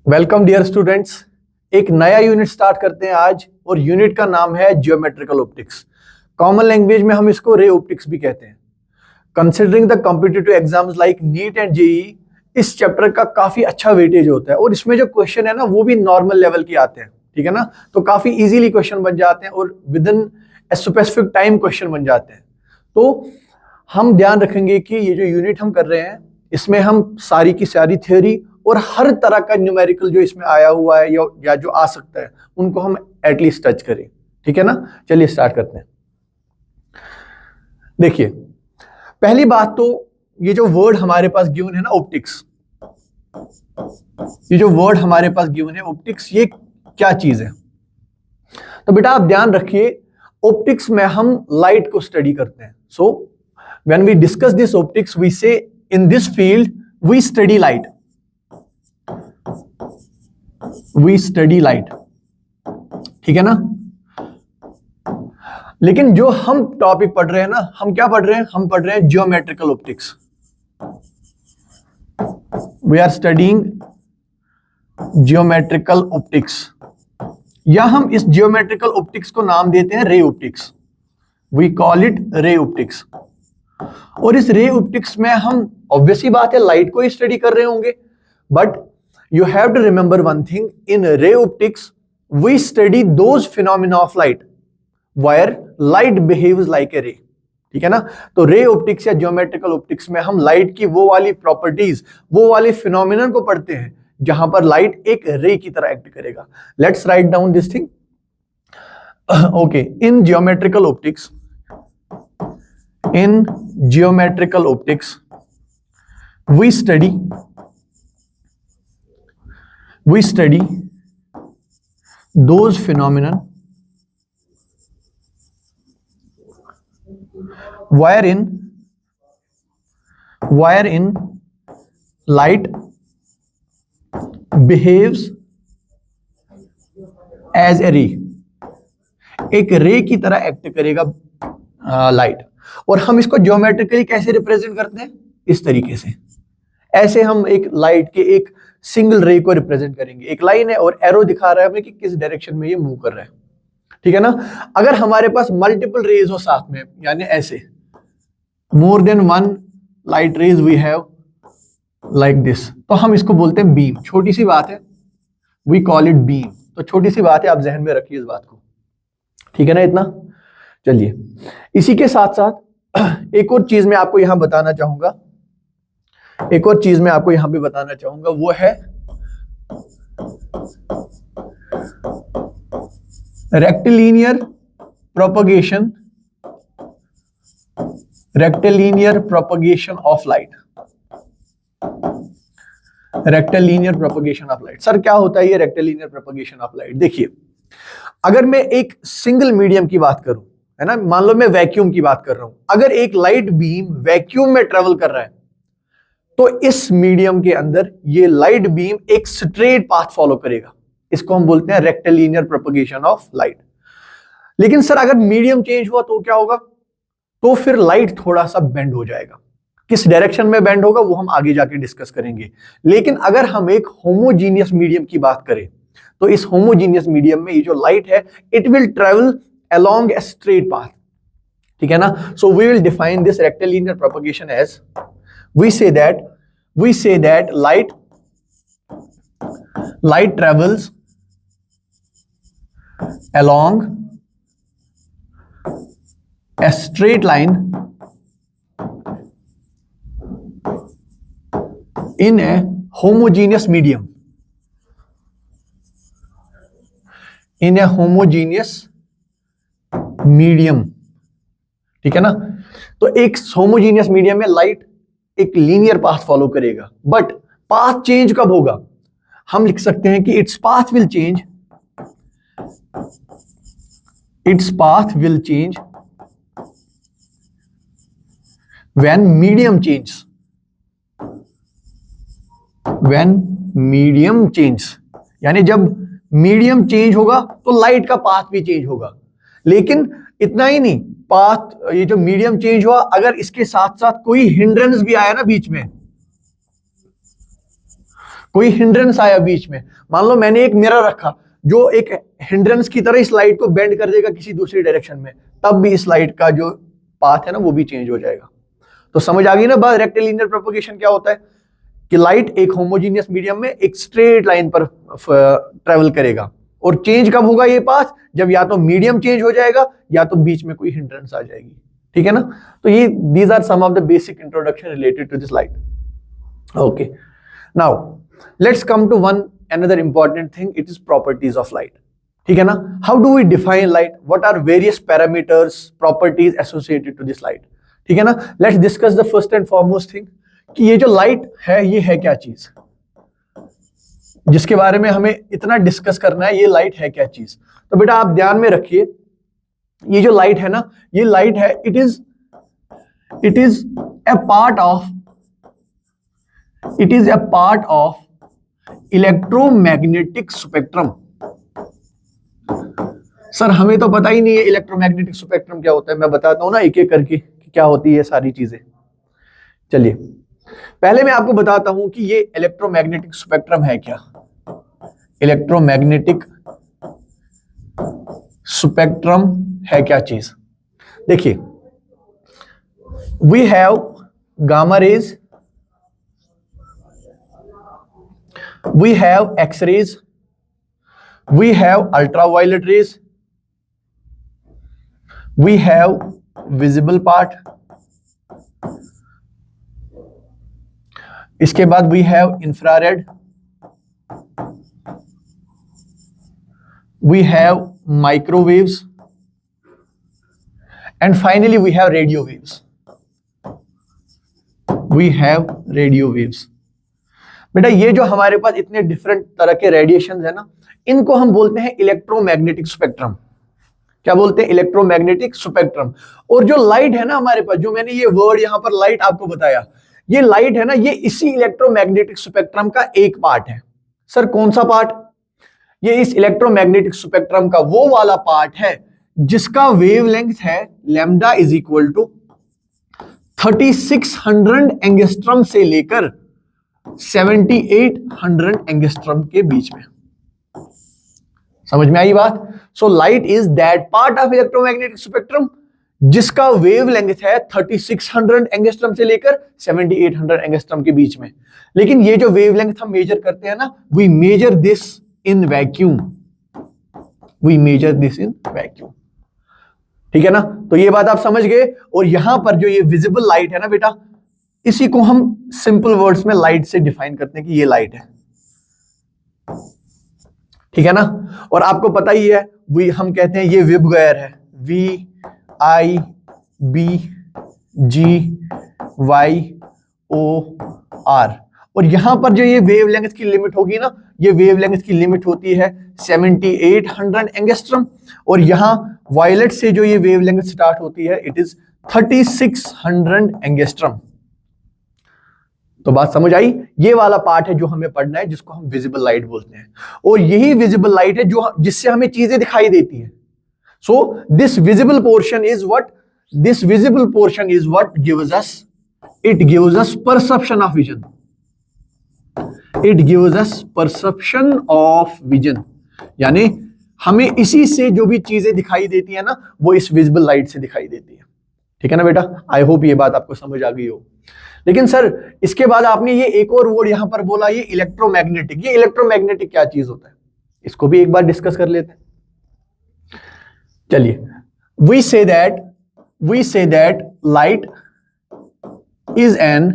Welcome dear students. एक नया unit start करते हैं आज और यूनिट का नाम है जियोमेट्रिकल ऑप्टिक्स। कॉमन लैंग्वेज में हम इसको रे ऑप्टिक्स भी कहते हैं। Considering the competitive exams like neat and JEE, इस चैप्टर का काफी अच्छा वेटेज होता है और इसमें जो क्वेश्चन है ना वो भी नॉर्मल लेवल के आते हैं, ठीक है ना। तो काफी इजीली क्वेश्चन बन जाते हैं और with in a specific time question बन जाते हैं। तो हम ध्यान रखेंगे कि ये जो यूनिट हम कर रहे हैं इसमें हम सारी की सारी थ्योरी और हर तरह का न्यूमेरिकल जो इसमें आया हुआ है या जो आ सकता है उनको हम एटलीस्ट टच करें, ठीक है ना। चलिए स्टार्ट करते हैं। देखिए, पहली बात तो ये जो वर्ड हमारे पास गिवन है ना ऑप्टिक्स, ये जो वर्ड हमारे पास गिवन है ऑप्टिक्स, ये क्या चीज है। तो बेटा आप ध्यान रखिए, ऑप्टिक्स में हम लाइट को स्टडी करते हैं। So when we discuss this optics we see in this field we study light, we study light, ठीक है ना। लेकिन जो हम टॉपिक पढ़ रहे हैं ना, हम क्या पढ़ रहे हैं, हम पढ़ रहे हैं geometrical optics. We are studying geometrical optics, या हम इस जियोमेट्रिकल ऑप्टिक्स को नाम देते हैं ray optics. We call it ray optics. और इस रे ऑप्टिक्स में हम ऑब्वियसली बात है लाइट को ही स्टडी कर रहे होंगे, but you have to remember one thing, in ray optics we study those phenomena of light where light behaves like a ray, ठीक है ना। तो रे ऑप्टिक्स या जियोमेट्रिकल ऑप्टिक्स में हम लाइट की वो वाली प्रॉपर्टीज, वो वाले फिनोमिनन को पढ़ते हैं जहां पर लाइट एक रे की तरह एक्ट करेगा। Let's write down this thing. Okay, in geometrical optics, in geometrical optics we study those phenomenon wherein light behaves as a ray, एक रे की तरह एक्ट करेगा लाइट। और हम इसको ज्योमेट्रिकली कैसे रिप्रेजेंट करते हैं, इस तरीके से। ऐसे हम एक लाइट के एक सिंगल रे को रिप्रेजेंट करेंगे। एक लाइन है और एरो दिखा रहा है हमें कि किस डायरेक्शन में ये मूव कर रहा है, ठीक है ना। अगर हमारे पास मल्टीपल रेज हो साथ में, यानी ऐसे more than one light rays we have like this, तो हम इसको बोलते हैं बीम। छोटी सी बात है, वी कॉल इट बीम। तो छोटी सी बात है, आप जहन में रखिए इस बात को, ठीक है ना इतना। चलिए, इसी के साथ साथ एक और चीज मैं आपको यहां बताना चाहूंगा, एक और चीज मैं आपको यहां पे बताना चाहूंगा, वो है rectilinear propagation, rectilinear propagation of light, rectilinear propagation of light. Sir क्या होता है ये रेक्टिलिनियर प्रोपगेशन ऑफ लाइट। देखिए, अगर मैं एक सिंगल मीडियम की बात करूं, है ना, मान लो मैं वैक्यूम की बात कर रहा हूं, अगर एक लाइट बीम वैक्यूम में ट्रेवल कर रहा है तो इस मीडियम के अंदर ये लाइट बीम एक स्ट्रेट पाथ फॉलो करेगा। इसको हम बोलते हैं रेक्टिलिनियर प्रोपगेशन ऑफ लाइट। लेकिन सर अगर मीडियम चेंज हुआ तो क्या होगा, तो फिर लाइट थोड़ा सा बेंड हो जाएगा। किस डायरेक्शन में बेंड होगा वो हम आगे जाके डिस्कस करेंगे। लेकिन अगर हम एक होमोजीनियस मीडियम की बात करें तो इस होमोजीनियस मीडियम में ये जो लाइट है it will travel along a straight path, ठीक है ना। So we will define this rectilinear propagation as we say that light travels along a straight line in a homogeneous medium, in a homogeneous medium, ठीक है ना। तो एक homogeneous medium में light एक लीनियर पाथ फॉलो करेगा, but path change कब होगा, हम लिख सकते हैं कि its path will change, its path will change when medium change, when medium change, यानी जब मीडियम चेंज होगा तो लाइट का पाथ भी चेंज होगा। लेकिन इतना ही नहीं, पाथ ये जो मीडियम चेंज हुआ, अगर इसके साथ साथ कोई हिंड्रेंस भी आया ना बीच में, कोई हिंड्रेंस आया बीच में, मान लो मैंने एक मिरर रखा जो एक हिंड्रेंस की तरह इस लाइट को बेंड कर देगा किसी दूसरी डायरेक्शन में, तब भी इस लाइट का जो पाथ है ना वो भी चेंज हो जाएगा। तो समझ आ गई ना बात, रेक्टिलिनियर प्रोपगेशन क्या होता है कि लाइट एक होमोजीनियस मीडियम में एक स्ट्रेट लाइन पर ट्रेवल करेगा, और चेंज कब होगा ये पाथ, जब या तो मीडियम चेंज हो जाएगा या तो बीच में कोई हिंड्रेंस आ जाएगी। ठीक है ना, तो ये these are some of the basic introduction related to this light. Okay, now let's come to one another important thing, it is properties of light। ठीक है ना, how do we define light, what are various parameters, properties associated to this light। ठीक है ना, let's discuss the first and foremost thing कि ये जो light है ये है क्या चीज, जिसके बारे में हमें इतना डिस्कस करना है, ये लाइट है क्या चीज। तो बेटा आप ध्यान में रखिए, ये जो लाइट है ना, ये लाइट है, it is a part of electromagnetic spectrum. Sir हमें तो पता ही नहीं है इलेक्ट्रोमैग्नेटिक स्पेक्ट्रम क्या होता है, मैं बताता हूं ना एक एक करके क्या होती है सारी चीजें। चलिए पहले मैं आपको बताता हूं कि ये इलेक्ट्रोमैग्नेटिक स्पेक्ट्रम है क्या। इलेक्ट्रोमैग्नेटिक स्पेक्ट्रम है क्या चीज, देखिए we have gamma rays, we have X-rays, we have ultraviolet rays, we have visible part, इसके बाद we have infrared, we have microwaves, and finally we have radio waves। we have radio waves। बेटा ये जो हमारे पास इतने different तरह के radiation है ना, इनको हम बोलते हैं इलेक्ट्रोमैग्नेटिक स्पेक्ट्रम। क्या बोलते हैं, इलेक्ट्रोमैग्नेटिक स्पेक्ट्रम। और जो लाइट है ना हमारे पास, जो मैंने ये वर्ड यहां पर लाइट आपको बताया, ये लाइट है ना, ये इसी इलेक्ट्रोमैग्नेटिक स्पेक्ट्रम का एक पार्ट है। सर कौन सा पार्ट, ये इस इलेक्ट्रोमैग्नेटिक स्पेक्ट्रम का वो वाला पार्ट है जिसका वेवलेंथ है lambda is equal to 3600 angstrom से लेकर 7800 एंगस्ट्रम के बीच में। समझ में आई बात। So light is that part of electromagnetic spectrum जिसका वेवलेंथ है 3600 एंगस्ट्रम से लेकर 7800 एंगस्ट्रम के बीच में। लेकिन ये जो वेवलेंथ हम मेजर करते हैं ना, we measure this in vacuum, we measure this in vacuum. ठीक है ना, तो ये बात आप समझ गए। और यहां पर जो ये विजिबल लाइट है ना बेटा, इसी को हम सिंपल वर्ड्स में लाइट से डिफाइन करते हैं कि ये लाइट है। ठीक है ना, और आपको पता ही है हम कहते हैं ये विबगैर है, VIBGYOR। और यहां पर जो ये वेवलेंथ की लिमिट होगी ना, ये वेवलेंथ की लिमिट होती है 7800 एंगस्ट्रम, और यहां वायलेट से जो ये वेवलेंथ स्टार्ट होती है इट इज 3600 एंगस्ट्रम। तो बात समझ आई, ये वाला पार्ट है जो हमें पढ़ना है, जिसको हम विजिबल लाइट बोलते हैं। और यही विजिबल लाइट है जो जिससे हमें चीजें दिखाई देती हैं। So this visible portion is what, this visible portion is what gives us, it gives us perception of vision, it gives us perception of vision. यानी हमें इसी से जो भी चीजें दिखाई देती है ना, वो इस विजिबल लाइट से दिखाई देती है। ठीक है ना बेटा, आई होप ये बात आपको समझ आ गई हो। लेकिन सर इसके बाद आपने ये एक और वर्ड यहां पर बोला, ये इलेक्ट्रोमैग्नेटिक। ये इलेक्ट्रोमैग्नेटिक क्या चीज होता है, इसको भी एक बार डिस्कस कर लेते हैं। चलिए, we say that light is an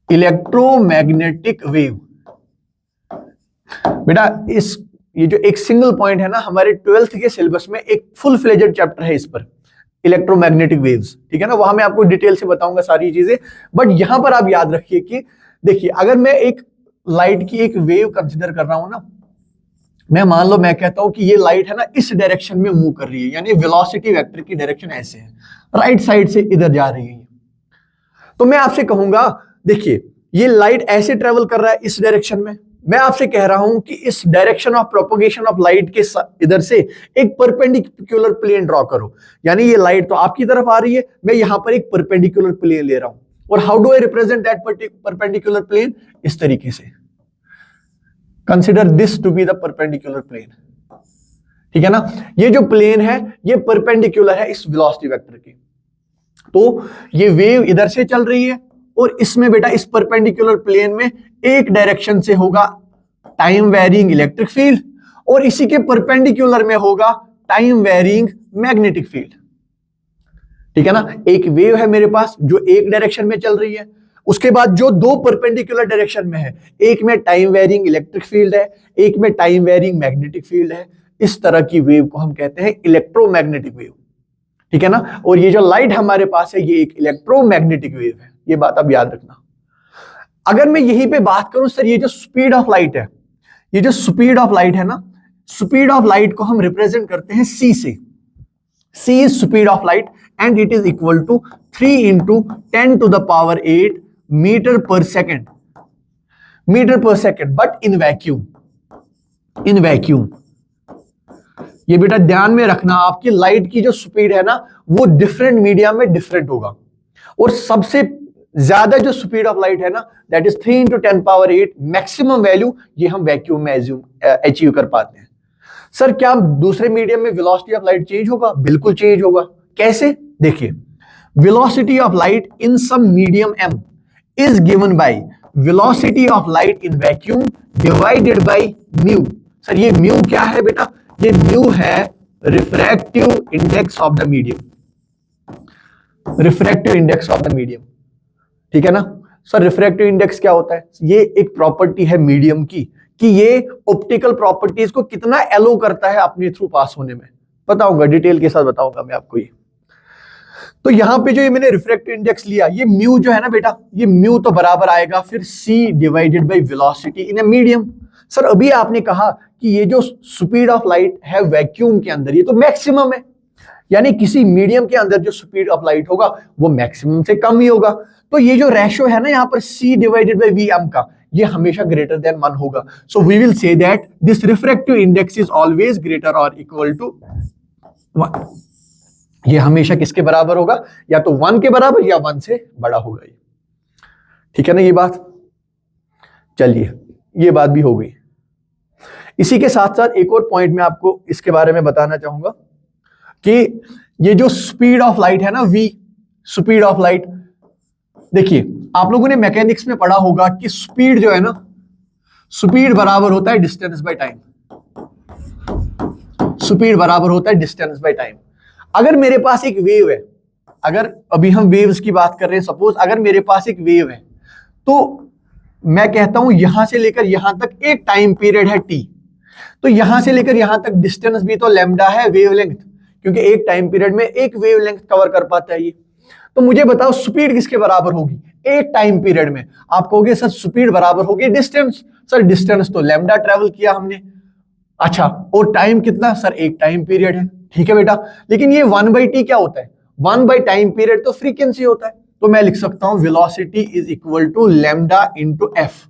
electromagnetic wave. बेटा ये जो एक सिंगल पॉइंट है ना, हमारे 12th के सिलेबस में एक फुल फ्लेजेड चैप्टर है इस पर, इलेक्ट्रोमैग्नेटिक वेव्स। ठीक है ना, वहां मैं आपको डिटेल से बताऊंगा सारी चीजें। बट यहां पर आप याद रखिए कि देखिए, अगर मैं एक लाइट की एक वेव कंसीडर कर रहा हूं ना, मैं मान लो मैं कहता हूं कि ये लाइट है ना इस डायरेक्शन में मूव कर रही है, यानी वेलोसिटी वेक्टर की डायरेक्शन ऐसे है, राइट साइड से इधर जा रही है। तो मैं आपसे कहूंगा देखिए ये लाइट ऐसे ट्रेवल कर रहा है इस डायरेक्शन में, मैं आपसे कह रहा हूं कि इस direction of propagation of light के इधर से एक परपेंडिकुलर प्लेन ड्रॉ करो। यानी ये लाइट तो आपकी तरफ आ रही है, मैं यहां पर एक परपेंडिकुलर प्लेन ले रहा हूं। और how do I represent that perpendicular plane? इस तरीके से, consider this to be the perpendicular plane, ठीक है ना। ये जो प्लेन है ये परपेंडिकुलर है इस वेलोसिटी वेक्टर के, तो ये वेव इधर से चल रही है और इसमें बेटा इस परपेंडिकुलर प्लेन में एक डायरेक्शन से होगा टाइम वेरिंग इलेक्ट्रिक फील्ड और इसी के परपेंडिकुलर में होगा टाइम वेरिंग मैग्नेटिक फील्ड, ठीक है ना। एक वेव है मेरे पास जो एक डायरेक्शन में चल रही है, उसके बाद जो दो परपेंडिकुलर डायरेक्शन में है, एक में टाइम वेरिंग इलेक्ट्रिक फील्ड है, एक में टाइम वेरिंग मैग्नेटिक फील्ड है। इस तरह की वेव को हम कहते हैं इलेक्ट्रोमैग्नेटिक वेव, ठीक है ना। और ये जो लाइट हमारे पास है ये एक इलेक्ट्रोमैग्नेटिक वेव है, ये बात आप याद रखना। अगर मैं यहीं पे बात करूं सर, ये जो स्पीड ऑफ लाइट है, ये जो स्पीड ऑफ लाइट है ना, स्पीड ऑफ लाइट को हम रिप्रेजेंट करते हैं c से। c is speed of light and it is equal to 3 into 10 to the power 8 metre per second, metre per second, but in vacuum, in vacuum. ये बेटा ध्यान में रखना, आपकी लाइट की जो स्पीड है ना वो डिफरेंट मीडिया में डिफरेंट होगा, और सबसे ज्यादा जो स्पीड ऑफ लाइट है ना that is 3 into 10 power 8 maximum value, ये हम वैक्यूम में अचीव कर पाते हैं। सर क्या दूसरे मीडियम में वेलोसिटी ऑफ लाइट चेंज होगा? बिल्कुल चेंज होगा। कैसे? देखिए, velocity of light in some medium m is given by velocity of light in vacuum divided by mu. Sir ये म्यू क्या है बेटा? ये म्यू है refractive index of the medium, refractive index of the medium, ठीक है ना। सर रिफ्रैक्टिव इंडेक्स क्या होता है? ये एक प्रॉपर्टी है मीडियम की कि ये ऑप्टिकल प्रॉपर्टीज को कितना एलो करता है अपने थ्रू पास होने में। बताऊंगा, डिटेल के साथ बताऊंगा मैं आपको ये। तो यहां पे जो ये मैंने रिफ्रैक्टिव इंडेक्स लिया, ये म्यू जो है ना बेटा, ये म्यू तो बराबर आएगा फिर c divided by velocity in a medium. Sir अभी आपने कहा कि ये जो स्पीड ऑफ लाइट है वैक्यूम के अंदर, ये तो मैक्सिमम है, यानी किसी मीडियम के अंदर जो स्पीड ऑफ लाइट होगा वो मैक्सिमम से कम ही होगा। तो ये जो रेशो है ना यहाँ पर c डिवाइडेड बाय vm का, ये हमेशा ग्रेटर देन 1 होगा। So we will say that this refractive index is always greater और इक्वल टू 1। ये हमेशा किसके बराबर होगा? या तो 1 के बराबर या 1 से बड़ा होगा ये, ठीक है ना ये बात। चलिए ये बात भी हो गई। इसी के साथ साथ एक और पॉइंट मैं आपको इसके बारे में बताना चाहूंगा कि ये जो स्पीड ऑफ लाइट है ना v, स्पीड ऑफ लाइट, देखिए आप लोगों ने मैकेनिक्स में पढ़ा होगा कि स्पीड जो है ना, स्पीड बराबर होता है डिस्टेंस बाय टाइम, स्पीड बराबर होता है डिस्टेंस बाय टाइम। अगर मेरे पास एक वेव है, अगर अभी हम वेव्स की बात कर रहे हैं, सपोज अगर मेरे पास एक वेव है तो मैं कहता हूं यहां से लेकर यहां तक एक टाइम पीरियड है t, तो यहां से लेकर यहां तक डिस्टेंस भी तो लैम्डा है, वेवलेंथ, क्योंकि एक टाइम पीरियड में एक वेवलेंथ कवर कर पाता है ये। तो मुझे बताओ स्पीड किसके बराबर होगी एक टाइम पीरियड में? आप कहोगे सर स्पीड बराबर होगी डिस्टेंस। सर डिस्टेंस तो लैम्डा ट्रेवल किया हमने, अच्छा, और टाइम कितना? सर एक टाइम पीरियड है, ठीक है बेटा। लेकिन ये 1/t क्या होता है? 1 बाय टाइम पीरियड तो फ्रीक्वेंसी होता है, तो मैं लिख सकता हूं velocity is equal to lambda into f।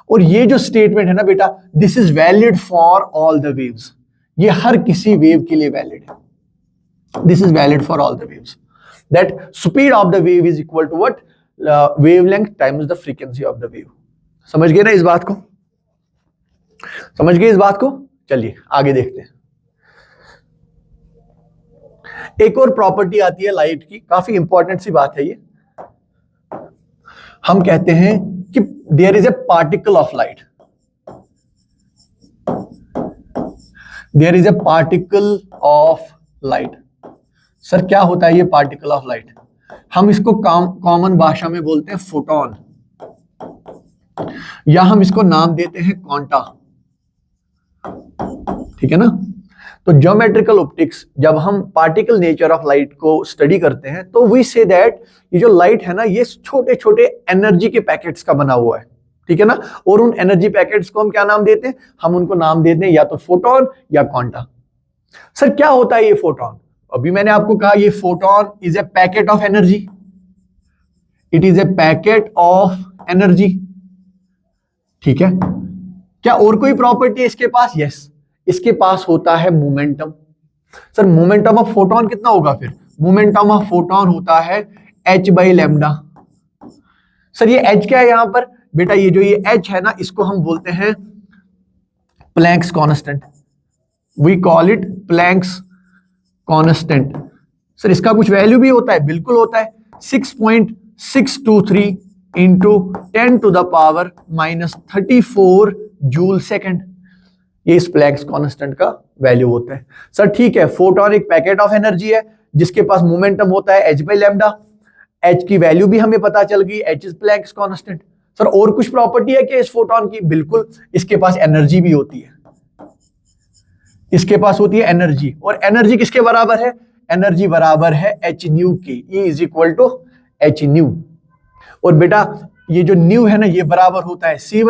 और ये जो स्टेटमेंट है ना बेटा, this is valid for all the waves, ये हर किसी वेव के लिए वैलिड है। This is valid for all the waves, that speed of the wave is equal to what? Wavelength times the frequency of the wave. समझ गए ना इस बात को? समझ गए इस बात को? चलिए आगे देखते हैं। एक और प्रॉपर्टी आती है लाइट की, काफी इंपॉर्टेंट सी बात है ये। हम कहते हैं कि there is a particle of light, there is a particle of light. Sir क्या होता है ये पार्टिकल ऑफ लाइट? हम इसको कॉमन भाषा में बोलते हैं फोटोन, या हम इसको नाम देते हैं क्वांटा, ठीक है ना। तो ज्योमेट्रिकल ऑप्टिक्स, जब हम पार्टिकल नेचर ऑफ लाइट को स्टडी करते हैं तो वी से दैट ये जो लाइट है ना ये छोटे छोटे एनर्जी के पैकेट्स का बना हुआ है, ठीक है ना। और उन एनर्जी पैकेट्स को हम क्या नाम देते हैं? हम उनको नाम देते हैं या तो फोटोन या क्वांटा। सर क्या होता है ये फोटोन? अभी मैंने आपको कहा ये photon is a packet of energy, it is a packet of energy, ठीक है। क्या और कोई प्रॉपर्टी है इसके पास? यस, इसके पास होता है momentum. Sir momentum of photon कितना होगा फिर? मोमेंटम ऑफ फोटोन होता है h बाई लैम्डा। सर ये एच क्या है यहां पर? बेटा ये जो ये एच है ना, इसको हम बोलते हैं Planck's constant, we call it Planck's constant. सर इसका कुछ वैल्यू भी होता है? बिल्कुल होता है, 6.623 इंटू 10⁻⁻34 जूल सेकेंड, ये इस प्लैंक्स कांस्टेंट का वैल्यू होता है। सर ठीक है, फोटोन एक पैकेट ऑफ एनर्जी है जिसके पास मोमेंटम होता है h बाई लैम्डा, h की वैल्यू भी हमें पता चल गई, h is Planck's constant. Sir और कुछ प्रॉपर्टी है क्या इस फोटोन की? बिल्कुल, इसके पास एनर्जी भी होती है, इसके पास होती है एनर्जी, और एनर्जी किसके बराबर है? एनर्जी बराबर है h न्यू के, E is equal to h nu. और बेटा ये जो न्यू है ना, ये बराबर होता है c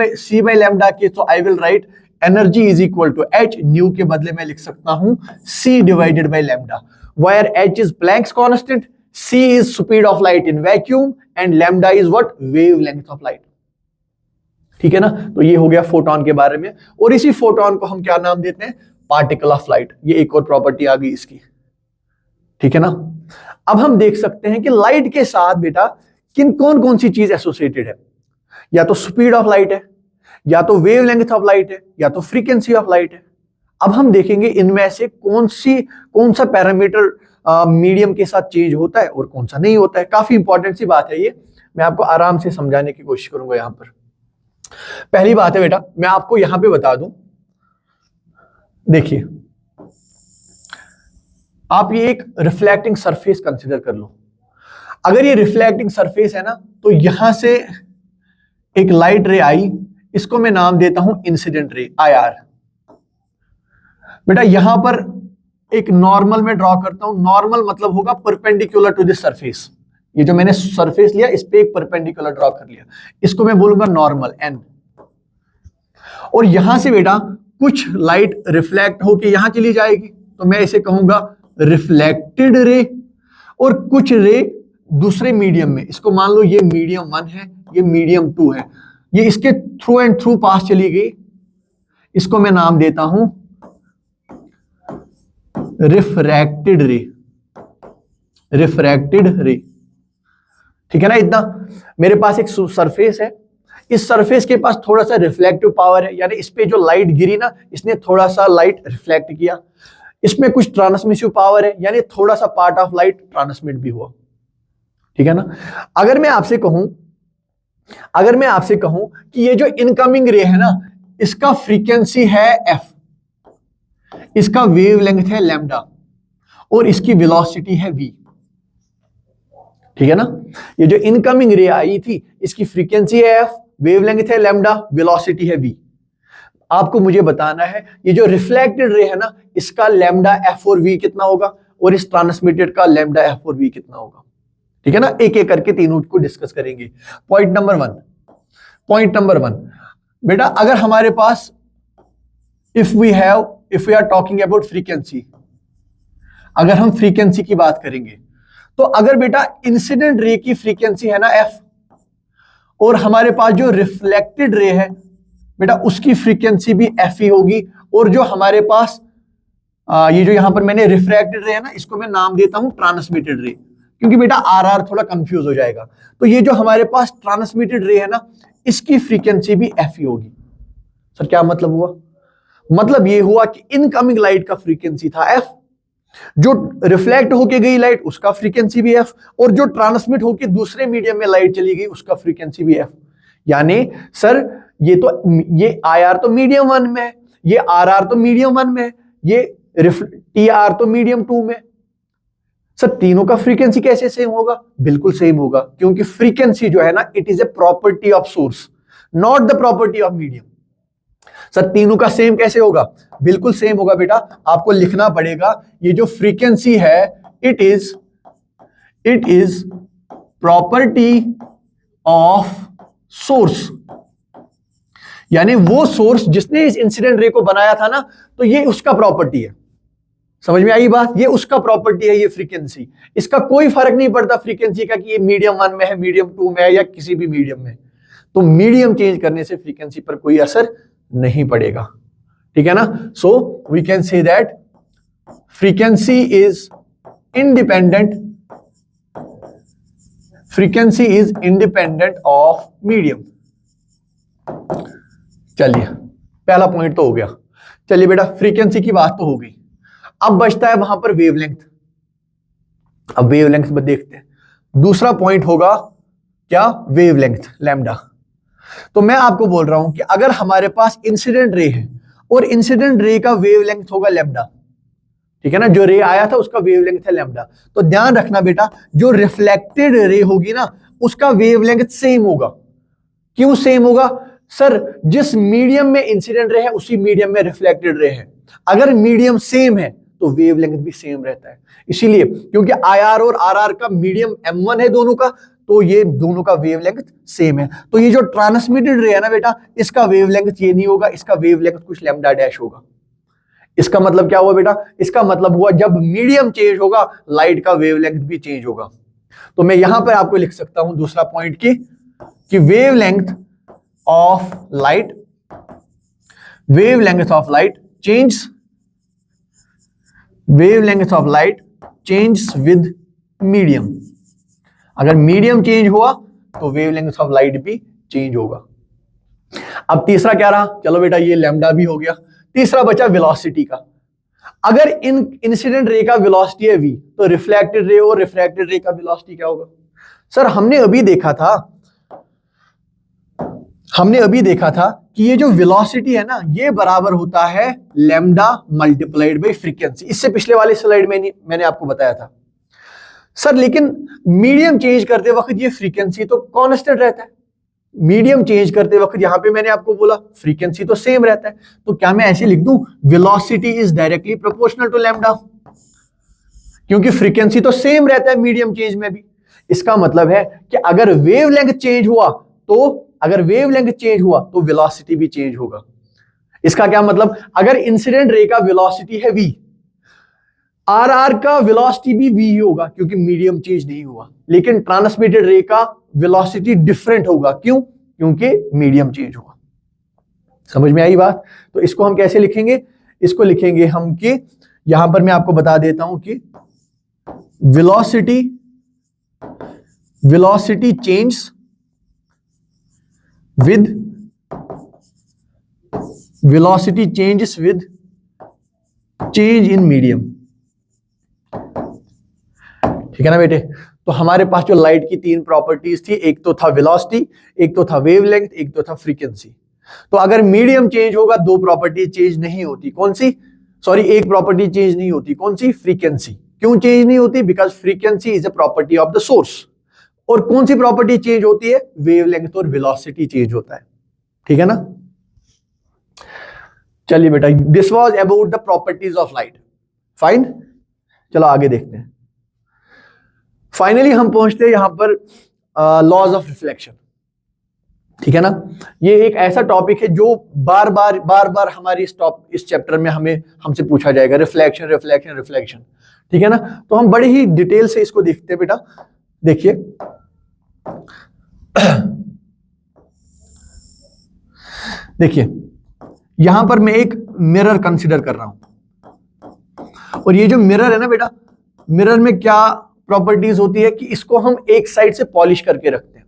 बाई लैम्डा के, तो I will write energy is equal to h, nu के बदले में लिख सकता हूं c divided by lambda, where h is Planck's constant, c is speed of light in vacuum and lambda is what? Wavelength of light. ठीक है ना, तो ये हो गया फोटोन के बारे में। और इसी फोटोन को हम क्या नाम देते हैं? Particle of light. ये एक और प्रॉपर्टी आ गई इसकी, ठीक है ना। अब हम देख सकते हैं कि लाइट के साथ बेटा कौन कौन सी चीज एसोसिएटेड है, या तो स्पीड ऑफ लाइट है, या तो वेवलेंथ ऑफ लाइट है, या तो फ्रीक्वेंसी ऑफ लाइट है। अब हम देखेंगे इनमें से कौन सा पैरामीटर मीडियम के साथ चेंज होता है और कौन सा नहीं होता है। काफी इंपॉर्टेंट सी बात है ये, मैं आपको आराम से समझाने की कोशिश करूंगा। यहां पर पहली बात है बेटा, मैं आपको यहां पे बता दूं, देखिए आप ये एक रिफ्लेक्टिंग सरफेस कंसीडर कर लो। अगर ये रिफ्लेक्टिंग सरफेस है ना, तो यहां से एक लाइट रे आई, इसको मैं नाम देता हूं इंसिडेंट रे, IR। बेटा यहां पर एक नॉर्मल में ड्रॉ करता हूं, नॉर्मल मतलब होगा परपेंडिकुलर टू दिस सरफेस। ये जो मैंने सरफेस लिया, इस पे एक परपेंडिकुलर ड्रॉ कर लिया, इसको मैं बोलूंगा नॉर्मल N। और यहां से बेटा कुछ लाइट रिफ्लेक्ट होके यहां चली जाएगी, तो मैं इसे कहूंगा रिफ्लेक्टेड रे। और कुछ रे दूसरे मीडियम में, इसको मान लो ये मीडियम 1 है, ये मीडियम 2 है, ये इसके थ्रू एंड थ्रू पास चली गई, इसको मैं नाम देता हूं रिफ्रैक्टेड रे, रिफ्रैक्टेड रे। ठीक है ना, इतना मेरे पास एक सरफेस है, इस सरफेस के पास थोड़ा सा रिफ्लेक्टिव पावर है, यानी इस पे जो लाइट गिरी ना, इसने थोड़ा सा लाइट रिफ्लेक्ट किया। इसमें कुछ ट्रांसमिसिव पावर है, यानी थोड़ा सा पार्ट ऑफ लाइट ट्रांसमिट भी हुआ। ठीक है ना। अगर मैं आपसे कहूं कि ये जो इनकमिंग रे है ना, इसका फ्रीक्वेंसी है f, इसका वेवलेंथ है लैम्डा, और इसकी वेलोसिटी है v। ठीक है ना, ये जो इनकमिंग रे आई थी, इसकी फ्रीक्वेंसी है f, वेवलेंथ है लैम्डा, वेलोसिटी है v। आपको मुझे बताना है ये जो रिफ्लेक्टेड रे है ना, इसका लैम्डा f और v कितना होगा, और इस ट्रांसमिटेड का लैम्डा f और v कितना होगा। ठीक है ना, एक एक करके तीनों को डिस्कस करेंगे। पॉइंट नंबर वन, बेटा अगर हमारे पास if we are talking about frequency, अगर हम फ्रीक्वेंसी की बात करेंगे, तो अगर बेटा इंसिडेंट रे की फ्रीक्वेंसी है ना f, और हमारे पास जो रिफ्लेक्टेड रे है बेटा उसकी फ्रीक्वेंसी भी f ही होगी, और जो हमारे पास ये जो यहां पर मैंने रिफ्रैक्टेड रे है ना, इसको मैं नाम देता हूं ट्रांसमिटेड रे, क्योंकि बेटा RR थोड़ा कंफ्यूज हो जाएगा। तो ये जो हमारे पास ट्रांसमिटेड रे है ना, इसकी फ्रीक्वेंसी भी f ही होगी। सर क्या मतलब हुआ? मतलब ये हुआ कि इनकमिंग लाइट का फ्रीक्वेंसी था f, जो रिफ्लेक्ट होके गई लाइट उसका फ्रीक्वेंसी भी f, और जो ट्रांसमिट होके दूसरे मीडियम में लाइट चली गई उसका फ्रीक्वेंसी भी f। यानी सर ये IR तो मीडियम 1 में है, ये RR तो मीडियम 1 में है, ये TR तो मीडियम 2 में। सर तीनों का फ्रीक्वेंसी कैसे सेम होगा? बिल्कुल सेम होगा, क्योंकि फ्रीक्वेंसी जो है ना, it is a property of source, not the property of medium. Sir तीनों का सेम कैसे होगा? बिल्कुल सेम होगा बेटा, आपको लिखना पड़ेगा ये जो फ्रीक्वेंसी है it is property of source, यानी वो सोर्स जिसने इस इंसिडेंट रे को बनाया था ना, तो ये उसका प्रॉपर्टी है। समझ में आई बात? ये उसका प्रॉपर्टी है, ये फ्रीक्वेंसी। इसका कोई फर्क नहीं पड़ता फ्रीक्वेंसी का कि ये मीडियम 1 में है, मीडियम 2 में है, या किसी भी मीडियम में। तो मीडियम चेंज करने से फ्रीक्वेंसी पर कोई असर नहीं पड़ेगा। ठीक है ना। So we can say that frequency is independent frequency is independent of medium. चलिए पहला पॉइंट तो हो गया। चलिए बेटा फ्रीक्वेंसी की बात तो हो गई, अब बचता है वहां पर वेवलेंथ। अब वेवलेंथ में देखते हैं, दूसरा पॉइंट होगा क्या, वेवलेंथ लैम्डा। तो मैं आपको बोल रहा हूं कि अगर हमारे पास इंसिडेंट रे है और इंसिडेंट रे का वेवलेंथ होगा लैम्डा, ठीक है ना, जो रे आया था उसका वेवलेंथ है लैम्डा, तो ध्यान रखना बेटा जो रिफ्लेक्टेड रे होगी ना उसका वेवलेंथ सेम होगा। क्यों सेम होगा सर, जिस मीडियम में इंसिडेंट रे है उसी मीडियम में रिफ्लेक्टेड रे है। अगर मीडियम सेम है तो वेवलेंथ भी सेम रहता है, इसीलिए क्योंकि आईआर और आरआर का मीडियम m1 है दोनों का, तो ये दोनों का वेवलेंथ सेम है। तो ये जो ट्रांसमिटेड रे है ना बेटा, इसका वेवलेंथ ये नहीं होगा, इसका वेवलेंथ कुछ लैम्डा डैश होगा। इसका मतलब क्या हुआ बेटा, इसका मतलब हुआ जब मीडियम चेंज होगा लाइट का वेवलेंथ भी चेंज होगा। तो मैं यहां पर आपको लिख सकता हूं दूसरा पॉइंट कि wavelength of light change with medium. अगर मीडियम चेंज हुआ तो वेवलेंथ ऑफ लाइट भी चेंज होगा। अब तीसरा क्या रहा, चलो बेटा ये लैम्डा भी हो गया, तीसरा बचा वेलोसिटी का। अगर इन इंसिडेंट रे का वेलोसिटी है v, तो रिफ्लेक्टेड रे और रिफ्रैक्टेड रे का वेलोसिटी क्या होगा। सर हमने अभी देखा था कि ये जो वेलोसिटी है ना ये बराबर होता है लैम्डा मल्टीप्लाइड बाय फ्रीक्वेंसी। इससे पिछले वाले स्लाइड में मैंने आपको बताया था। सर लेकिन मीडियम चेंज करते वक्त ये फ्रीक्वेंसी तो कांस्टेंट रहता है, मीडियम चेंज करते वक्त यहां पे मैंने आपको बोला फ्रीक्वेंसी तो सेम रहता है, तो क्या मैं ऐसे लिख दूं velocity is directly proportional to lambda, क्योंकि फ्रीक्वेंसी तो सेम रहता है मीडियम चेंज में भी। इसका मतलब है कि अगर वेवलेंथ चेंज हुआ तो वेलोसिटी भी चेंज होगा। इसका क्या मतलब, अगर इंसिडेंट रे का वेलोसिटी है v, आरआर का वेलोसिटी भी v ही होगा क्योंकि मीडियम चेंज नहीं हुआ, लेकिन ट्रांसमिटेड रे का वेलोसिटी डिफरेंट होगा। क्यों, क्योंकि मीडियम चेंज हुआ। समझ में आई बात। तो इसको हम कैसे लिखेंगे, इसको लिखेंगे हम कि यहां पर मैं आपको बता देता हूं कि velocity change with change in medium. ठीक है ना बेटे। तो हमारे पास जो लाइट की तीन प्रॉपर्टीज थी, एक तो था वेलोसिटी, एक तो था वेवलेंथ, एक तो था फ्रीक्वेंसी। तो अगर मीडियम चेंज होगा दो प्रॉपर्टी चेंज नहीं होती, कौन सी, सॉरी एक प्रॉपर्टी चेंज नहीं होती, कौन सी, फ्रीक्वेंसी। क्यों चेंज नहीं होती, because frequency is a property of the source. और कौन सी प्रॉपर्टी चेंज होती है, वेवलेंथ और वेलोसिटी चेंज होता है। ठीक है ना। चलिए बेटा, this was about the properties of light. Fine, चलो आगे देखते हैं। फाइनली हम पहुंचते हैं यहां पर लॉज ऑफ रिफ्लेक्शन। ठीक है ना। ये एक ऐसा टॉपिक है जो बार बार हमारी इस चैप्टर में हमसे पूछा जाएगा, रिफ्लेक्शन। ठीक है ना। तो हम बड़े ही डिटेल से इसको देखते हैं बेटा। देखिए यहां पर मैं एक मिरर कंसीडर कर रहा हूं, और ये जो मिरर है ना बेटा, मिरर में क्या प्रॉपर्टीज होती है कि इसको हम एक साइड से पॉलिश करके रखते हैं।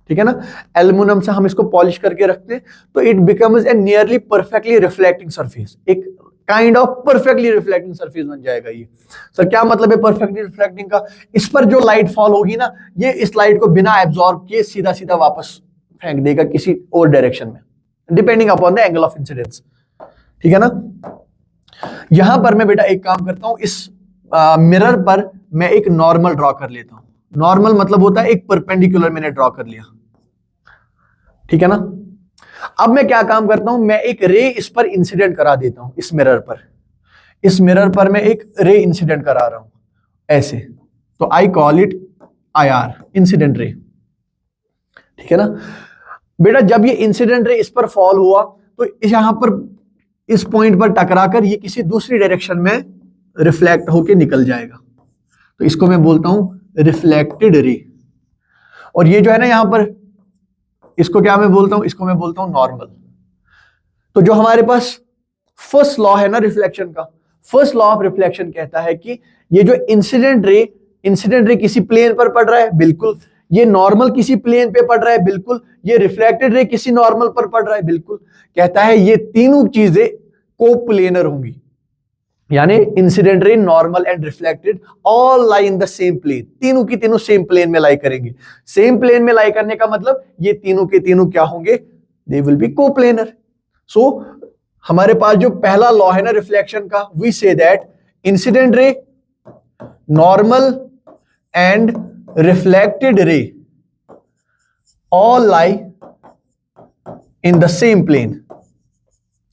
ठीक है ना, एल्युमिनियम से हम इसको पॉलिश करके रखते हैं, तो it becomes a nearly perfectly reflecting surface. एक kind of perfectly reflecting surface बन जाएगा ये। सर क्या मतलब है परफेक्टली रिफ्लेक्टिंग का, इस पर जो लाइट फॉल होगी ना, ये इस लाइट को बिना एब्जॉर्ब किए सीधा सीधा वापस फेंक देगा किसी और डायरेक्शन में, depending upon the angle of incidence. ठीक है ना। यहां पर मैं बेटा एक काम करता हूं, इस मिरर पर मैं एक नॉर्मल ड्रॉ कर लेता हूं। नॉर्मल मतलब होता है एक परपेंडिकुलर मैंने ड्रॉ कर लिया। ठीक है ना। अब मैं क्या काम करता हूं, मैं एक रे इस पर इंसिडेंट करा देता हूं, इस मिरर पर मैं एक रे इंसिडेंट करा रहा हूं ऐसे, तो I call it IR, incident ray. ठीक है ना बेटा। जब ये इंसिडेंट रे इस पर फॉल हुआ तो यहां पर इस पॉइंट पर टकराकर ये किसी दूसरी डायरेक्शन में रिफ्लेक्ट होके निकल जाएगा, तो इसको मैं बोलता हूं रिफ्लेक्टेड रे। और ये जो है ना यहां पर, इसको क्या मैं बोलता हूं, इसको मैं बोलता हूं नॉर्मल। तो जो हमारे पास फर्स्ट लॉ है ना रिफ्लेक्शन का, फर्स्ट लॉ ऑफ रिफ्लेक्शन कहता है कि ये जो इंसिडेंट रे किसी प्लेन पर पड़ रहा है, बिल्कुल ये नॉर्मल किसी प्लेन पे पड़ रहा है, बिल्कुल। ये रिफ्लेक्टेड रे किसी नॉर्मल पर पड़ रहा है, बिल्कुल। कहता है ये तीनों चीजें कोप्लेनर होंगी, यानी incident ray, normal and reflected all lie in the same plane. तीनों की तीनों सेम प्लेन में लाई करेंगे। सेम प्लेन में लाई करने का मतलब ये तीनों के तीनों क्या होंगे, दे विल बी कोप्लेनर। सो हमारे पास जो पहला लॉ है ना रिफ्लेक्शन का, we say that incident ray, normal and reflected ray all lie in the same plane,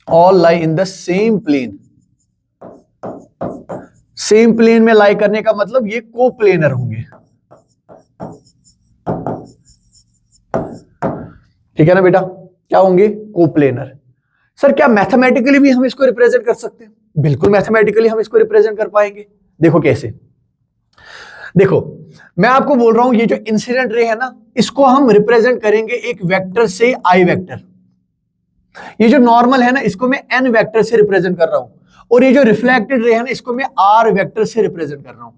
all lie in the same plane। Same plane में लाई करने का मतलब ये कोप्लेनर होंगे, ठीक है ना बेटा, क्या होंगे, कोप्लेनर। सर क्या मैथमेटिकली भी हम इसको रिप्रेजेंट कर सकते हैं? बिल्कुल मैथमेटिकली हम इसको रिप्रेजेंट कर पाएंगे। देखो कैसे, देखो मैं आपको बोल रहा हूं ये जो इंसिडेंट रे है ना, इसको हम रिप्रेजेंट करेंगे एक वेक्टर से, आई वेक्टर। ये जो नॉर्मल है ना, इसको मैं एन वेक्टर से रिप्रेजेंट कर रहा हूं, और ये जो रिफ्लेक्टेड रे है ना, इसको मैं आर वेक्टर से रिप्रेजेंट कर रहा हूं,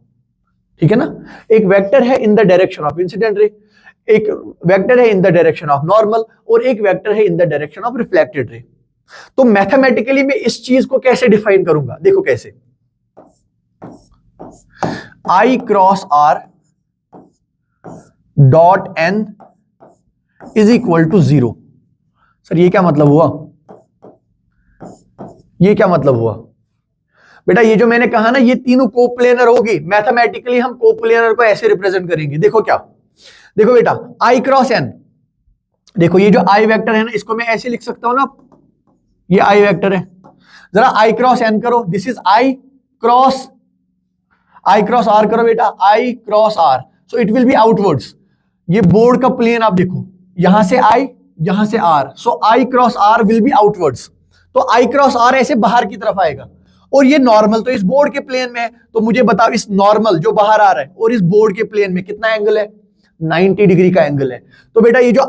ठीक है ना। एक वेक्टर है in the direction of incident ray, एक वेक्टर है in the direction of normal, और एक वेक्टर है in the direction of reflected ray. तो मैथमेटिकली मैं इस चीज को कैसे डिफाइन करूंगा, देखो कैसे, I cross R dot N is equal to 0। Sir ये क्या मतलब हुआ, ये क्या मतलब हुआ बेटा? ये जो मैंने कहा ना, ये तीनों कोप्लेनर होगी। मैथमेटिकली हम कोप्लेनर को ऐसे रिप्रेजेंट करेंगे, देखो क्या, देखो बेटा, आई क्रॉस एन, देखो ये जो आई वेक्टर है ना, इसको मैं ऐसे लिख सकता हूं ना, ये आई वेक्टर है। जरा आई क्रॉस एन करो, this is I cross R करो बेटा, I cross R, so it will be outwards. ये बोर्ड का प्लेन आप देखो, यहां से आई, यहां से R, so I cross R will be outwards. तो आई क्रॉस आर ऐसे बाहर की तरफ आएगा, और ये नॉर्मल तो इस बोर्ड के प्लेन में है, तो मुझे बताओ इस नॉर्मल जो बाहर आ रहा है और इस बोर्ड के प्लेन में कितना एंगल है, 90 डिग्री का एंगल है। तो बेटा ये जो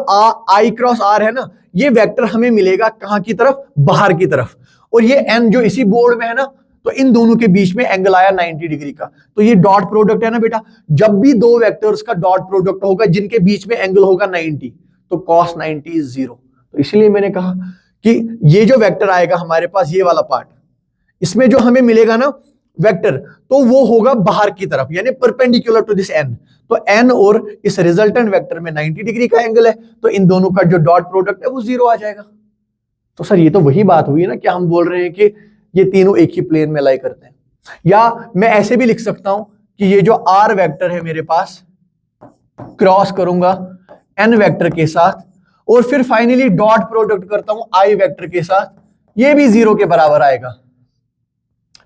आई क्रॉस आर है ना, ये वेक्टर हमें मिलेगा कहां की तरफ, बाहर की तरफ, और ये एन जो इसी बोर्ड में है ना, तो इन दोनों के बीच में एंगल आया 90 डिग्री का। तो ये डॉट प्रोडक्ट है ना बेटा, जब भी दो वेक्टर्स का डॉट प्रोडक्ट होगा जिनके बीच में एंगल होगा 90, तो cos 90 इज 0। तो इसलिए मैंने कहा कि ये जो वेक्टर आएगा हमारे पास, ये वाला पार्ट, इसमें जो हमें मिलेगा ना वेक्टर, तो वो होगा बाहर की तरफ, यानी परपेंडिकुलर टू दिस एन। तो एन और इस रिजल्टेंट वेक्टर में 90 डिग्री का एंगल है, तो इन दोनों का जो डॉट प्रोडक्ट है वो 0 आ जाएगा। तो सर ये तो वही बात हुई ना कि हम बोल रहे हैं कि ये तीनों एक ही प्लेन में लाई करते हैं। या मैं ऐसे भी लिख सकता हूं कि ये जो आर वेक्टर है मेरे पास, क्रॉस करूंगा एन वेक्टर के साथ, और फिर फाइनली डॉट प्रोडक्ट करता हूं आई वेक्टर के साथ, ये भी 0 के बराबर आएगा,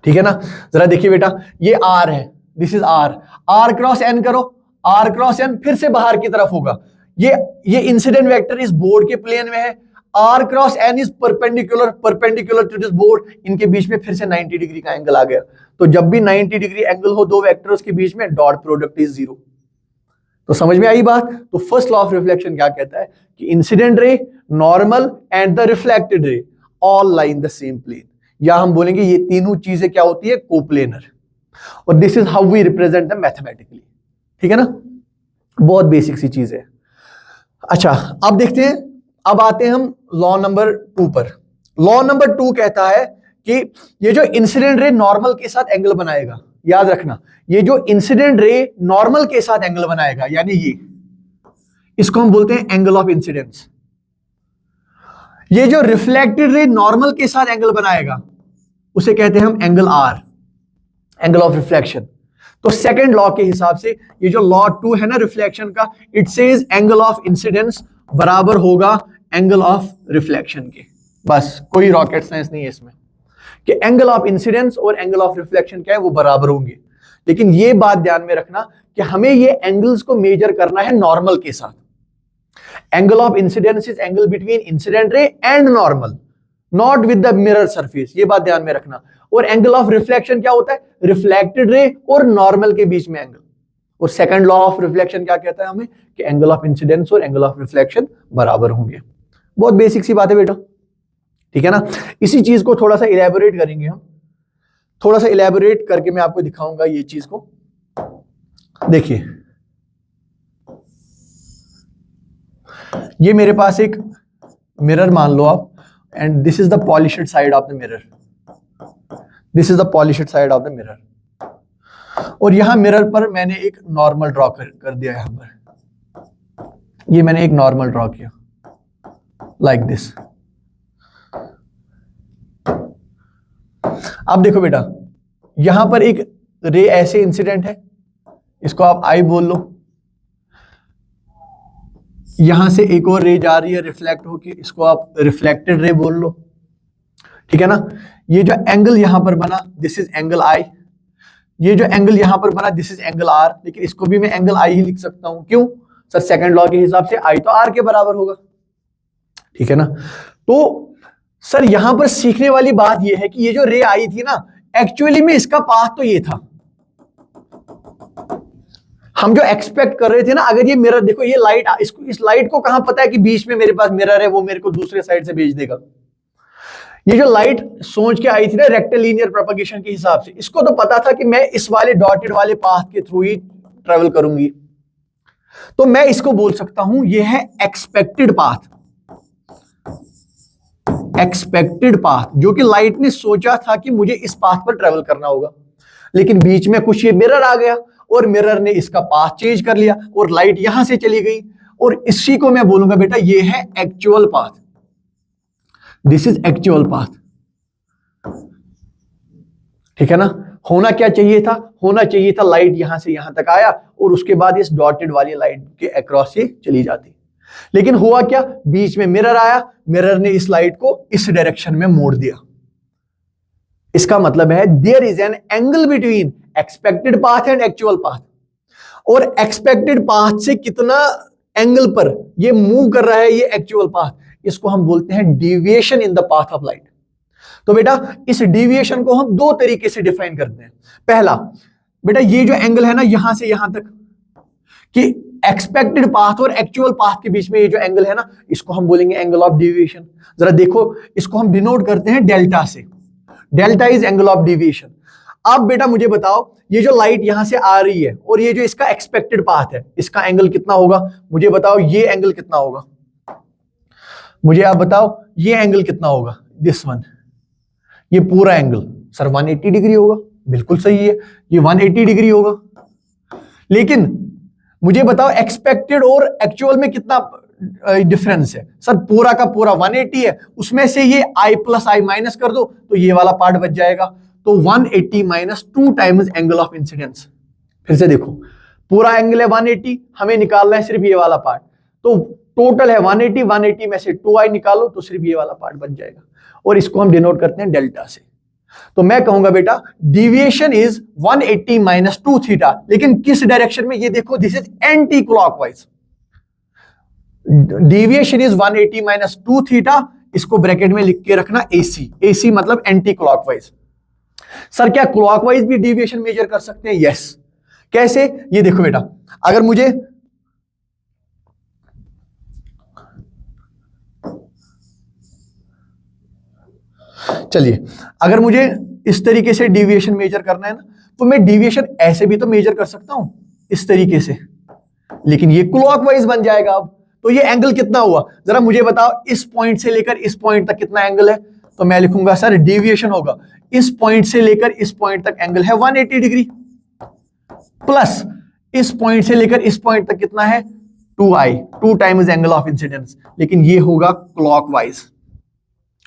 ठीक है ना। जरा देखिए बेटा, ये आर है, this is r, r cross N करो, आर क्रॉस एन फिर से बाहर की तरफ होगा। ये इंसिडेंट वेक्टर इस बोर्ड के प्लेन में है, r cross n is perpendicular to this board, इनके बीच में फिर से 90 डिग्री का एंगल आ गया। तो जब भी 90 डिग्री एंगल हो दो वेक्टर्स के बीच में, डॉट प्रोडक्ट इज 0। तो समझ में आई बात? तो फर्स्ट लॉ ऑफ रिफ्लेक्शन क्या कहता है कि incident ray, normal and the reflected ray all lie in the same plane, या हम बोलेंगे ये तीनों चीजें क्या होती है, कोप्लेनर। और this is how we represent the mathematically, ठीक है ना। बहुत बेसिक सी चीज है। अच्छा अब देखते हैं, अब आते हैं हम लॉ नंबर 2 पर। लॉ नंबर 2 कहता है कि ये जो इंसिडेंट रे नॉर्मल के साथ एंगल बनाएगा, याद रखना, ये जो इंसिडेंट रे नॉर्मल के साथ एंगल बनाएगा, यानी ये, इसको हम बोलते हैं एंगल ऑफ इंसिडेंस। ये जो रिफ्लेक्टेड रे नॉर्मल के साथ एंगल बनाएगा, उसे कहते हैं हम angle r, angle of reflection. तो सेकंड लॉ के हिसाब से ये जो लॉ 2 है ना रिफ्लेक्शन का, it says angle of incidence बराबर होगा एंगल ऑफ रिफ्लेक्शन के। बस कोई रॉकेट साइंस नहीं है इसमें, कि एंगल ऑफ इंसिडेंस और एंगल ऑफ रिफ्लेक्शन क्या है, वो बराबर होंगे। लेकिन ये बात ध्यान में रखना कि हमें ये एंगल्स को मेजर करना है नॉर्मल के साथ। Angle of incidence is angle between incident ray and normal, not with the mirror surface, ये बात ध्यान में रखना। और एंगल ऑफ रिफ्लेक्शन क्या होता है, रिफ्लेक्टेड रे और नॉर्मल के बीच में एंगल। और सेकंड लॉ ऑफ रिफ्लेक्शन क्या कहता है हमें, कि एंगल ऑफ इंसिडेंस और एंगल ऑफ रिफ्लेक्शन बराबर होंगे। बहुत बेसिक सी बात है बेटा, ठीक है ना। इसी चीज को थोड़ा सा इलेबोरेट करेंगे हम, थोड़ा सा इलेबोरेट करके मैं आपको दिखाऊंगा ये चीज को। देखिए ये मेरे पास एक मिरर मान लो आप, and this is the polished side of the mirror, this is the polished side of the mirror. और यहां मिरर पर मैंने एक नॉर्मल ड्रॉ कर दिया। यहां पर ये मैंने एक नॉर्मल ड्रॉ किया लाइक दिस। अब देखो बेटा, यहां पर एक रे ऐसे इंसिडेंट है, इसको आप आई बोल लो। यहां से एक और रे जा रही है रिफ्लेक्ट होके, इसको आप रिफ्लेक्टेड रे बोल लो, ठीक है ना। ये जो एंगल यहां पर बना, दिस इज एंगल आई। ये जो एंगल यहां पर बना, दिस इज एंगल आर। लेकिन इसको भी मैं एंगल आई ही लिख सकता हूं, क्यों सर? सेकंड लॉ के हिसाब से आई तो आर के बराबर होगा, ठीक है ना। तो सर यहां पर सीखने वाली बात यह है कि ये जो रे आई थी ना, एक्चुअली में इसका पाथ तो ये था। हम जो एक्सपेक्ट कर रहे थे ना, अगर ये मिरर देखो, ये लाइट, इस लाइट को कहां पता है कि बीच में मेरे पास मिरर है, वो मेरे को दूसरे साइड से भेज देगा। ये जो लाइट सोच के आई थी ना रेक्टिलिनियर प्रोपगेशन के हिसाब से, इसको तो पता था कि मैं इस वाले डॉटेड वाले पाथ के थ्रू ही ट्रेवल करूंगी। तो मैं इसको बोल सकता हूं ये है एक्सपेक्टेड पाथ। एक्सपेक्टेड पाथ, जो कि लाइट ने सोचा था कि मुझे इस पाथ पर ट्रेवल करना होगा, लेकिन बीच में कुछ ये मिरर आ गया और मिरर ने इसका पाथ चेंज कर लिया और लाइट यहां से चली गई। और इसी को मैं बोलूंगा बेटा ये है actual path. This is actual path, ठीक है ना। होना क्या चाहिए था? होना चाहिए था लाइट यहां से यहां तक आया और उसके बाद इस डॉटेड वाली लाइट के अक्रॉस से चली जाती। लेकिन हुआ क्या? बीच में मिरर आया, मिरर ने इस लाइट को इस डायरेक्शन में मोड़ दिया। इसका मतलब है there is an angle between expected path and actual path. और एक्सपेक्टेड पाथ से कितना एंगल पर ये मूव कर रहा है ये एक्चुअल पाथ, इसको हम बोलते हैं deviation in the path of light. तो बेटा इस डेविएशन को हम दो तरीके से डिफाइन करते हैं। पहला बेटा, ये जो एंगल है ना यहां से यहां तक, कि एक्सपेक्टेड पाथ और एक्चुअल पाथ के बीच में ये जो एंगल है ना, इसको हम बोलेंगे एंगल ऑफ डेविएशन। जरा देखो, इसको हम डिनोट करते हैं डेल्टा से। Delta is angle of deviation. अब बेटा मुझे बताओ, ये जो लाइट यहां से आ रही है और ये जो इसका एक्सपेक्टेड पाथ है, इसका एंगल कितना होगा? मुझे बताओ ये एंगल कितना होगा? मुझे आप बताओ ये एंगल कितना होगा? दिस वन, ये पूरा एंगल सर 180 डिग्री होगा। बिल्कुल सही है, ये 180 डिग्री होगा। लेकिन मुझे बताओ एक्सपेक्टेड और एक्चुअल में कितना डिफरेंस है? सर पूरा का पूरा 180 है, उसमें से ये i प्लस आई माइनस कर दो तो ये वाला पार्ट बच जाएगा। तो 180 minus 2 times angle of incidence. फिर से देखो, पूरा एंगल है 180, हमें निकालना है सिर्फ ये वाला पार्ट। तो टोटल है 180, 180 में से 2i निकालो तो सिर्फ ये वाला पार्ट बच जाएगा। और इसको हम डिनोट करते हैं डेल्टा से। तो मैं कहूंगा बेटा डिविएशन इज 180 माइनस 2 थीटा। लेकिन किस डायरेक्शन में? ये देखो, this is anti clockwise. Deviation is 180 minus 2 theta. इसको ब्रैकेट में लिख के रखना AC। AC मतलब एंटी क्लॉकवाइज। सर क्या क्लॉकवाइज भी डेविएशन मेजर कर सकते हैं? यस। कैसे? ये देखो बेटा, अगर मुझे चलिए, अगर मुझे इस तरीके से डेविएशन मेजर करना है ना, तो मैं डेविएशन ऐसे भी तो मेजर कर सकता हूं, इस तरीके से, लेकिन ये क्लॉकवाइज बन जाएगा। अब तो ये एंगल कितना हुआ? जरा मुझे बताओ, इस पॉइंट से लेकर इस पॉइंट तक कितना एंगल है? तो मैं लिखूंगा सर डेविएशन होगा, इस पॉइंट से लेकर इस पॉइंट तक एंगल है 180 डिग्री, प्लस इस पॉइंट से लेकर इस पॉइंट तक कितना है? 2i, 2 times angle of incidence. लेकिन ये होगा क्लॉकवाइज।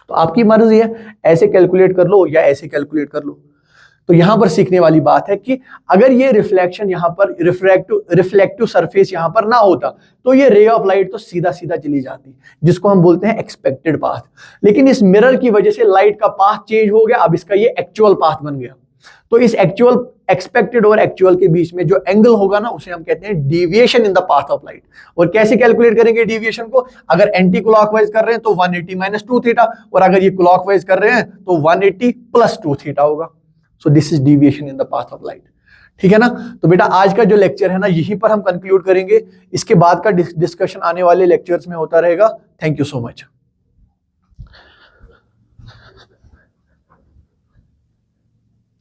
तो आपकी मर्जी है, ऐसे कैलकुलेट कर लो या ऐसे कैलकुलेट कर लो। तो यहां पर सीखने वाली बात है कि अगर ये रिफ्लेक्शन यहां पर रिफ्लेक्टिव सरफेस यहां पर ना होता तो ये रे ऑफ लाइट तो सीधा सीधा चली जाती, जिसको हम बोलते हैं एक्सपेक्टेड पाथ। लेकिन इस मिरर की वजह से लाइट का पाथ चेंज हो गया, अब इसका ये एक्चुअल पाथ बन गया। तो इस एक्चुअल एक्सपेक्टेड और एक्चुअल के बीच में जो एंगल होगा ना, उसे हम कहते हैं deviation in the path of light. और कैसे कैलकुलेट करेंगे डेविएशन को? अगर एंटी क्लॉकवाइज कर रहे हैं तो 180 माइनस 2 थीटा, और अगर ये क्लॉकवाइज कर रहे हैं तो 180 प्लस 2 थीटा होगा। So this is deviation in the path of light. ठीक है ना। तो बेटा आज का जो लेक्चर है ना, यहीं पर हम कंक्लूड करेंगे। इसके बाद का डिस्कशन आने वाले लेक्चर्स में होता रहेगा। Thank you so much.